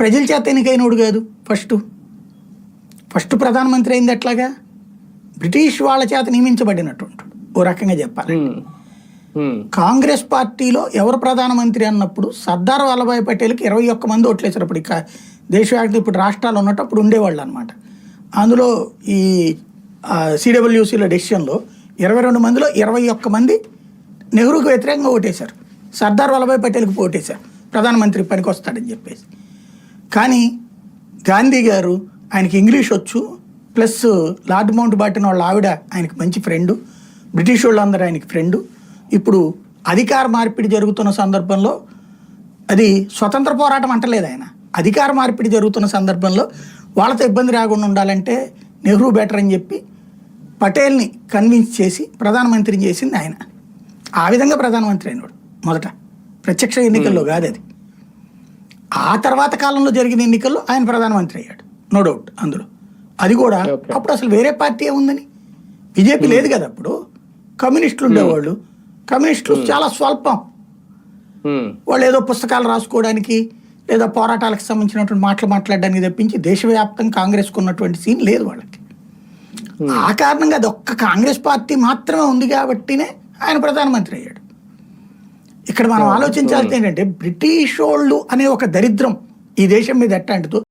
ప్రజల చేత ఎన్నికైనోడు కాదు. ఫస్ట్ ప్రధానమంత్రి అయింది ఎట్లాగా? బ్రిటిష్ వాళ్ళ చేత నియమించబడినట్టు ఉంటాడు ఓ రకంగా చెప్పాలి. కాంగ్రెస్ పార్టీలో ఎవరు ప్రధానమంత్రి అన్నప్పుడు సర్దార్ వల్లభాయ్ పటేల్కి 21 మంది ఓట్లేశారు. అప్పుడు ఇక దేశవ్యాప్తంగా ఇప్పుడు రాష్ట్రాలు ఉన్నట్టు అప్పుడు ఉండేవాళ్ళు అనమాట. అందులో ఈ సిడబ్ల్యూసీల డెసిషన్లో 22 మందిలో 21 మంది నెహ్రూకి వ్యతిరేకంగా ఓటేశారు. సర్దార్ వల్లభాయ్ పటేల్కి ఓటేశారు ప్రధానమంత్రి పనికి వస్తాడని చెప్పేసి. కానీ గాంధీ గారు ఆయనకి ఇంగ్లీష్ వచ్చు, ప్లస్ లార్డ్ మౌంట్ బాటన్ వాళ్ళ ఆవిడ ఆయనకి మంచి ఫ్రెండు, బ్రిటిష్ వాళ్ళందరూ ఆయనకి ఫ్రెండు. ఇప్పుడు అధికార మార్పిడి జరుగుతున్న సందర్భంలో, అది స్వతంత్ర పోరాటం అంటలేదు ఆయన, అధికార మార్పిడి జరుగుతున్న సందర్భంలో వాళ్ళతో ఇబ్బంది రాకుండా ఉండాలంటే నెహ్రూ బెటర్ అని చెప్పి పటేల్ని కన్విన్స్ చేసి ప్రధానమంత్రిని చేసింది ఆయన. ఆ విధంగా ప్రధానమంత్రి అయినాడు మొదట, ప్రత్యక్ష ఎన్నికల్లో కాదు అది. ఆ తర్వాత కాలంలో జరిగిన ఎన్నికల్లో ఆయన ప్రధానమంత్రి అయ్యాడు, నో డౌట్ అందులో. అది కూడా అప్పుడు అసలు వేరే పార్టీ ఏముందని, బీజేపీ లేదు కదా అప్పుడు, కమ్యూనిస్టులు ఉండేవాళ్ళు. కమ్యూనిస్టులు చాలా స్వల్పం, వాళ్ళు ఏదో పుస్తకాలు రాసుకోవడానికి లేదా పోరాటాలకు సంబంధించినటువంటి మాటలు మాట్లాడడానికి తప్పించి దేశవ్యాప్తంగా కాంగ్రెస్కు ఉన్నటువంటి సీన్ లేదు వాళ్ళకి. ఆ కారణంగా అది ఒక్క కాంగ్రెస్ పార్టీ మాత్రమే ఉంది కాబట్టినే ఆయన ప్రధానమంత్రి అయ్యాడు. ఇక్కడ మనం ఆలోచించాల్సింది ఏంటంటే, బ్రిటిష్ వాళ్ళు అనే ఒక దరిద్రం ఈ దేశం మీద ఎట్టాంటిదో